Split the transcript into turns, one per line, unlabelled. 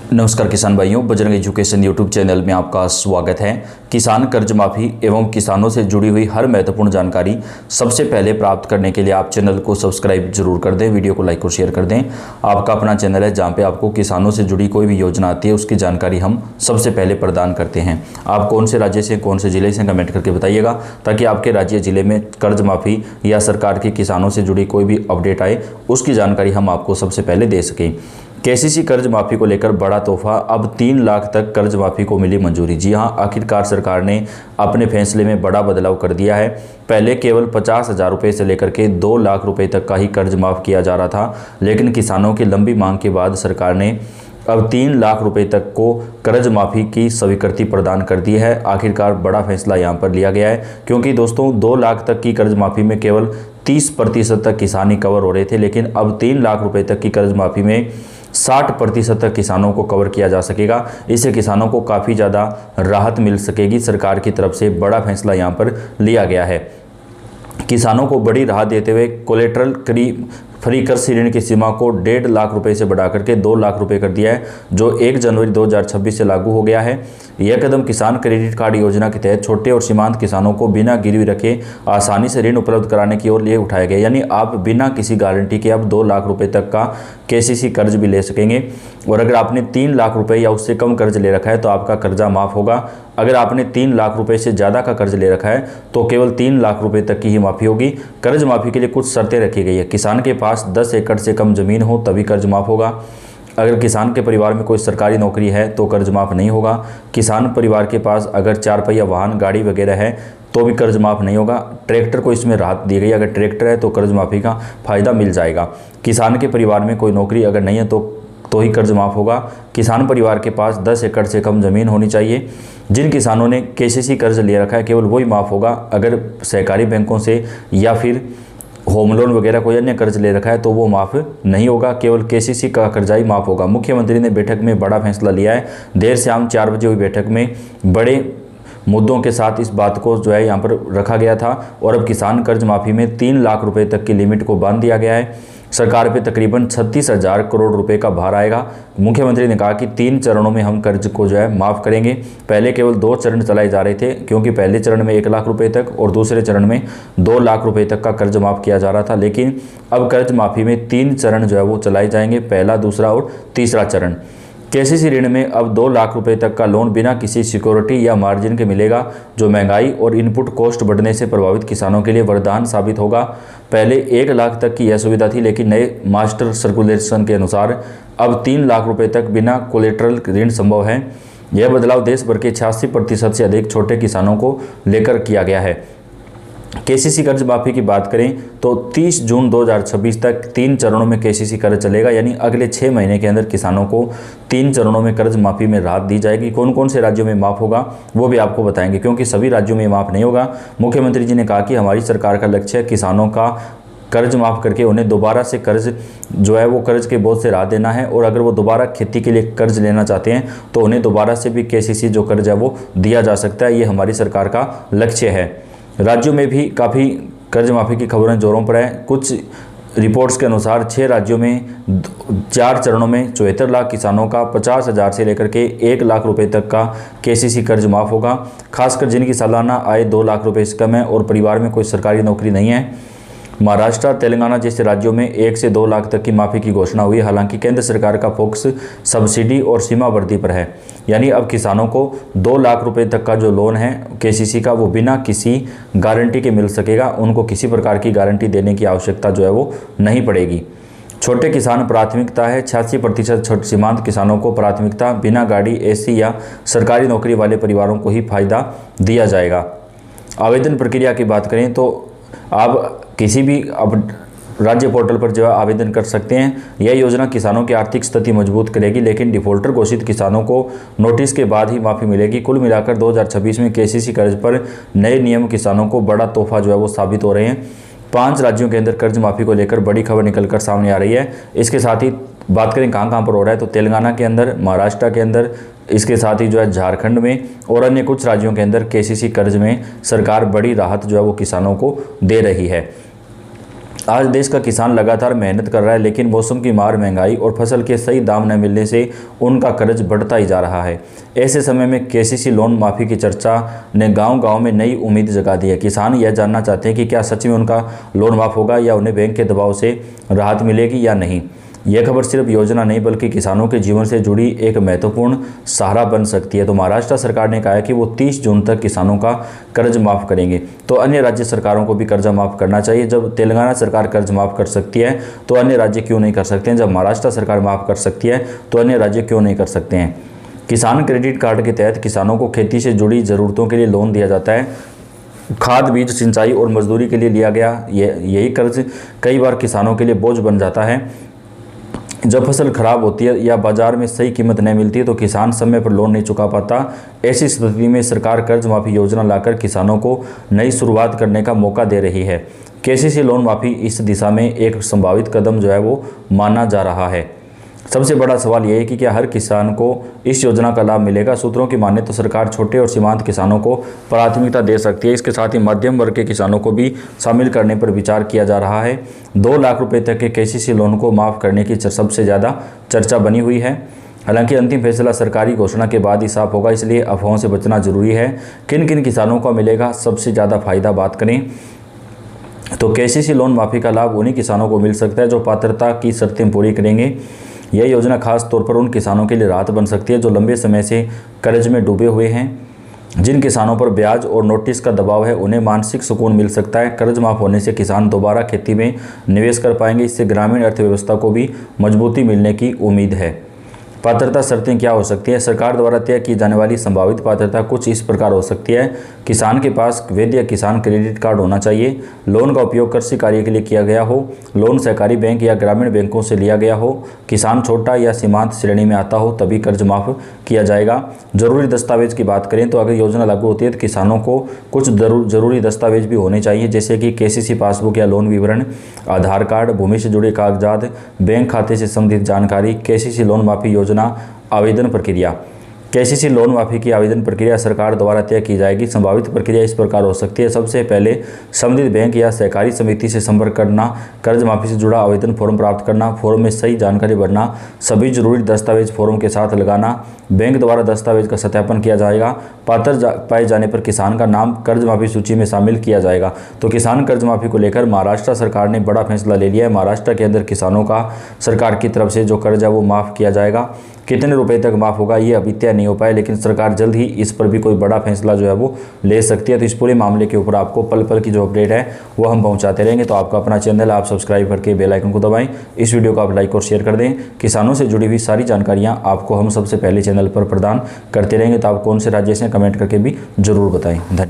नमस्कार किसान भाइयों, बजरंग एजुकेशन यूट्यूब चैनल में आपका स्वागत है। किसान कर्ज माफ़ी एवं किसानों से जुड़ी हुई हर महत्वपूर्ण जानकारी सबसे पहले प्राप्त करने के लिए आप चैनल को सब्सक्राइब जरूर कर दें, वीडियो को लाइक और शेयर कर दें। आपका अपना चैनल है जहां पे आपको किसानों से जुड़ी कोई भी योजना आती है उसकी जानकारी हम सबसे पहले प्रदान करते हैं। आप कौन से राज्य से, कौन से ज़िले से कमेंट करके बताइएगा ताकि आपके राज्य ज़िले में कर्ज माफ़ी या सरकार की किसानों से जुड़ी कोई भी अपडेट आए उसकी जानकारी हम आपको सबसे पहले दे सकें। केसीसी कर्ज माफ़ी को लेकर बड़ा तोहफा, अब 3 लाख तक कर्ज माफ़ी को मिली मंजूरी। जी हां, आखिरकार सरकार ने अपने फैसले में बड़ा बदलाव कर दिया है। पहले केवल 50,000 रुपये से लेकर के 2 लाख रुपए तक का ही कर्ज माफ़ किया जा रहा था, लेकिन किसानों की लंबी मांग के बाद सरकार ने अब 3 लाख रुपए तक को कर्ज माफ़ी की स्वीकृति प्रदान कर दी है। आखिरकार बड़ा फैसला यहाँ पर लिया गया है, क्योंकि दोस्तों 2 लाख तक की कर्ज माफ़ी में केवल 30% तक किसान ही कवर हो रहे थे, लेकिन अब 3 लाख रुपए तक की कर्ज माफ़ी में 60% तक किसानों को कवर किया जा सकेगा। इससे किसानों को काफ़ी ज़्यादा राहत मिल सकेगी। सरकार की तरफ से बड़ा फैसला यहाँ पर लिया गया है। किसानों को बड़ी राहत देते हुए कोलेटरल फ्री कृषि ऋण की सीमा को 1.5 लाख रुपए से बढ़ाकर के 2 लाख रुपए कर दिया है, जो 1 जनवरी 2026 से लागू हो गया है। यह कदम किसान क्रेडिट कार्ड योजना के तहत छोटे और सीमांत किसानों को बिना गिरवी रखे आसानी से ऋण उपलब्ध कराने की ओर लिए उठाया गया। यानी आप बिना किसी गारंटी के अब 2 लाख रुपए तक का केसीसी कर्ज भी ले सकेंगे। और अगर आपने 3 लाख रुपए या उससे कम कर्ज ले रखा है तो आपका कर्जा माफ़ होगा। अगर आपने 3 लाख रुपए से ज़्यादा का कर्ज ले रखा है तो केवल 3 लाख रुपए तक की ही माफ़ी होगी। कर्ज माफ़ी के लिए कुछ शर्तें रखी गई है। किसान के पास 10 एकड़ से कम ज़मीन हो तभी कर्ज माफ़ होगा। अगर किसान के परिवार में कोई सरकारी नौकरी है तो कर्ज माफ़ नहीं होगा। किसान परिवार के पास अगर 4 पहिया वाहन, गाड़ी वगैरह है तो भी कर्ज माफ़ नहीं होगा। ट्रैक्टर को इसमें राहत दी गई, अगर ट्रैक्टर है तो कर्ज माफ़ी का फ़ायदा मिल जाएगा। किसान के परिवार में कोई नौकरी अगर नहीं है तो ही कर्ज माफ़ होगा। किसान परिवार के पास 10 एकड़ से कम ज़मीन होनी चाहिए। जिन किसानों ने केसीसी कर्ज ले रखा है केवल वही माफ़ होगा। अगर सहकारी बैंकों से या फिर होम लोन वगैरह कोई अन्य कर्ज ले रखा है तो वो माफ़ नहीं होगा, केवल केसीसी का कर्जा ही माफ़ होगा। मुख्यमंत्री ने बैठक में बड़ा फैसला लिया है। देर शाम 4 बजे हुई बैठक में बड़े मुद्दों के साथ इस बात को जो है यहाँ पर रखा गया था और अब किसान कर्ज माफ़ी में 3 लाख रुपए तक की लिमिट को बांध दिया गया है। सरकार पे तकरीबन 36,000 करोड़ रुपए का भार आएगा। मुख्यमंत्री ने कहा कि 3 चरणों में हम कर्ज को जो है माफ़ करेंगे। पहले केवल 2 चरण चलाए जा रहे थे, क्योंकि पहले चरण में 1 लाख रुपए तक और दूसरे चरण में 2 लाख रुपए तक का कर्ज माफ़ किया जा रहा था, लेकिन अब कर्ज माफ़ी में 3 चरण जो है वो चलाए जाएंगे, पहला, दूसरा और तीसरा चरण। केसीसी ऋण में अब 2 लाख रुपए तक का लोन बिना किसी सिक्योरिटी या मार्जिन के मिलेगा, जो महंगाई और इनपुट कॉस्ट बढ़ने से प्रभावित किसानों के लिए वरदान साबित होगा। पहले 1 लाख तक की यह सुविधा थी, लेकिन नए मास्टर सर्कुलेशन के अनुसार अब 3 लाख रुपए तक बिना कोलेटरल ऋण संभव है। यह बदलाव देश भर के 86% से अधिक छोटे किसानों को लेकर किया गया है। केसीसी कर्ज माफ़ी की बात करें तो 30 जून 2026 तक 3 चरणों में केसीसी कर्ज चलेगा, यानी अगले 6 महीने के अंदर किसानों को 3 चरणों में कर्ज माफ़ी में राहत दी जाएगी। कौन कौन से राज्यों में माफ़ होगा वो भी आपको बताएंगे, क्योंकि सभी राज्यों में माफ़ नहीं होगा। मुख्यमंत्री जी ने कहा कि हमारी सरकार का लक्ष्य है किसानों का कर्ज माफ़ करके उन्हें दोबारा से कर्ज जो है वो कर्ज के बोझ से राहत देना है, और अगर वो दोबारा खेती के लिए कर्ज लेना चाहते हैं तो उन्हें दोबारा से भी केसीसी जो कर्ज है वो दिया जा सकता है। ये हमारी सरकार का लक्ष्य है। राज्यों में भी काफ़ी कर्ज माफ़ी की खबरें जोरों पर है। कुछ रिपोर्ट्स के अनुसार 6 राज्यों में 4 चरणों में 74 लाख किसानों का 50,000 से लेकर के 1 लाख रुपए तक का केसीसी कर्ज माफ़ होगा। खासकर जिनकी सालाना आय 2 लाख रुपए से कम है और परिवार में कोई सरकारी नौकरी नहीं है। महाराष्ट्र, तेलंगाना जैसे राज्यों में 1 से 2 लाख तक की माफ़ी की घोषणा हुई। हालांकि केंद्र सरकार का फोकस सब्सिडी और सीमा वर्दी पर है, यानी अब किसानों को 2 लाख रुपए तक का जो लोन है केसीसी का वो बिना किसी गारंटी के मिल सकेगा। उनको किसी प्रकार की गारंटी देने की आवश्यकता जो है वो नहीं पड़ेगी। छोटे किसान प्राथमिकता है, 86% सीमांत किसानों को प्राथमिकता, बिना गाड़ी, एसी या सरकारी नौकरी वाले परिवारों को ही फायदा दिया जाएगा। आवेदन प्रक्रिया की बात करें तो आप किसी भी अब राज्य पोर्टल पर जो है आवेदन कर सकते हैं। यह योजना किसानों की आर्थिक स्थिति मजबूत करेगी, लेकिन डिफॉल्टर घोषित किसानों को नोटिस के बाद ही माफ़ी मिलेगी। कुल मिलाकर 2026 में केसीसी कर्ज पर नए नियम किसानों को बड़ा तोहफा जो है वो साबित हो रहे हैं। 5 राज्यों के अंदर कर्ज माफ़ी को लेकर बड़ी खबर निकलकर सामने आ रही है। इसके साथ ही बात करें कहाँ पर हो रहा है तो तेलंगाना के अंदर, महाराष्ट्र के अंदर, इसके साथ ही जो है झारखंड में और अन्य कुछ राज्यों के अंदर केसीसी कर्ज में सरकार बड़ी राहत जो है वो किसानों को दे रही है। आज देश का किसान लगातार मेहनत कर रहा है, लेकिन मौसम की मार, महंगाई और फसल के सही दाम न मिलने से उनका कर्ज बढ़ता ही जा रहा है। ऐसे समय में केसीसी लोन माफ़ी की चर्चा ने गांव-गांव में नई उम्मीद जगा दी है। किसान यह जानना चाहते हैं कि क्या सच में उनका लोन माफ़ होगा या उन्हें बैंक के दबाव से राहत मिलेगी या नहीं। यह खबर सिर्फ योजना नहीं बल्कि किसानों के जीवन से जुड़ी एक महत्वपूर्ण सहारा बन सकती है। तो महाराष्ट्र सरकार ने कहा है कि वो 30 जून तक किसानों का कर्ज माफ़ करेंगे, तो अन्य राज्य सरकारों को भी कर्जा माफ़ करना चाहिए। जब तेलंगाना सरकार कर्ज माफ़ कर सकती है तो अन्य राज्य क्यों नहीं कर सकते हैं। जब महाराष्ट्र सरकार माफ़ कर सकती है तो अन्य राज्य क्यों नहीं कर सकते हैं। किसान क्रेडिट कार्ड के तहत किसानों को खेती से जुड़ी ज़रूरतों के लिए लोन दिया जाता है। खाद, बीज, सिंचाई और मजदूरी के लिए लिया गया यही कर्ज कई बार किसानों के लिए बोझ बन जाता है। जब फसल खराब होती है या बाजार में सही कीमत नहीं मिलती है तो किसान समय पर लोन नहीं चुका पाता। ऐसी स्थिति में सरकार कर्ज माफ़ी योजना लाकर किसानों को नई शुरुआत करने का मौका दे रही है। केसीसी लोन माफ़ी इस दिशा में एक संभावित कदम जो है वो माना जा रहा है। सबसे बड़ा सवाल यह है कि क्या हर किसान को इस योजना का लाभ मिलेगा। सूत्रों की माने तो सरकार छोटे और सीमांत किसानों को प्राथमिकता दे सकती है। इसके साथ ही मध्यम वर्ग के किसानों को भी शामिल करने पर विचार किया जा रहा है। 2 लाख रुपए तक के केसीसी लोन को माफ़ करने की सबसे ज़्यादा चर्चा बनी हुई है। हालांकि अंतिम फैसला सरकारी घोषणा के बाद ही साफ होगा, इसलिए अफवाहों से बचना जरूरी है। किन किन किसानों को मिलेगा सबसे ज़्यादा फायदा, बात करें तो केसीसी लोन माफ़ी का लाभ उन्हीं किसानों को मिल सकता है जो पात्रता की शर्तें पूरी करेंगे। यह योजना खास तौर पर उन किसानों के लिए राहत बन सकती है जो लंबे समय से कर्ज में डूबे हुए हैं। जिन किसानों पर ब्याज और नोटिस का दबाव है उन्हें मानसिक सुकून मिल सकता है। कर्ज माफ़ होने से किसान दोबारा खेती में निवेश कर पाएंगे। इससे ग्रामीण अर्थव्यवस्था को भी मजबूती मिलने की उम्मीद है। पात्रता शर्तें क्या हो सकती है। सरकार द्वारा तय की जाने वाली संभावित पात्रता कुछ इस प्रकार हो सकती है। किसान के पास वैध या किसान क्रेडिट कार्ड होना चाहिए। लोन का उपयोग कृषि कार्य के लिए किया गया हो। लोन सहकारी बैंक या ग्रामीण बैंकों से लिया गया हो। किसान छोटा या सीमांत श्रेणी में आता हो तभी कर्ज माफ़ किया जाएगा। जरूरी दस्तावेज की बात करें तो अगर योजना लागू होती है तो किसानों को कुछ जरूरी दस्तावेज भी होने चाहिए, जैसे कि केसीसी पासबुक या लोन विवरण, आधार कार्ड, भूमि से जुड़े कागजात, बैंक खाते से संबंधित जानकारी। केसीसी लोन माफ़ी योजना आवेदन प्रक्रिया। केसीसी लोन माफ़ी की आवेदन प्रक्रिया सरकार द्वारा तय की जाएगी। संभावित प्रक्रिया इस प्रकार हो सकती है। सबसे पहले संबंधित बैंक या सहकारी समिति से संपर्क करना, कर्ज माफ़ी से जुड़ा आवेदन फॉर्म प्राप्त करना, फॉर्म में सही जानकारी भरना, सभी जरूरी दस्तावेज फॉर्म के साथ लगाना, बैंक द्वारा दस्तावेज का सत्यापन किया जाएगा। पात्र पाए जाने पर किसान का नाम कर्ज माफ़ी सूची में शामिल किया जाएगा। तो किसान कर्ज माफ़ी को लेकर महाराष्ट्र सरकार ने बड़ा फैसला ले लिया है। महाराष्ट्र के अंदर किसानों का सरकार की तरफ से जो कर्ज है वो माफ़ किया जाएगा। कितने रुपए तक माफ़ होगा ये अभी तय नहीं हो पाया, लेकिन सरकार जल्द ही इस पर भी कोई बड़ा फैसला जो है वो ले सकती है। तो इस पूरे मामले के ऊपर आपको पल पल की जो अपडेट है वो हम पहुंचाते रहेंगे। तो आपका अपना चैनल आप सब्सक्राइब करके बेल आइकन को दबाएं। इस वीडियो को आप लाइक और शेयर कर दें। किसानों से जुड़ी हुई सारी जानकारियाँ आपको हम सबसे पहले चैनल पर प्रदान करते रहेंगे। तो आप कौन से राज्य से कमेंट करके भी जरूर बताएं। धन्यवाद।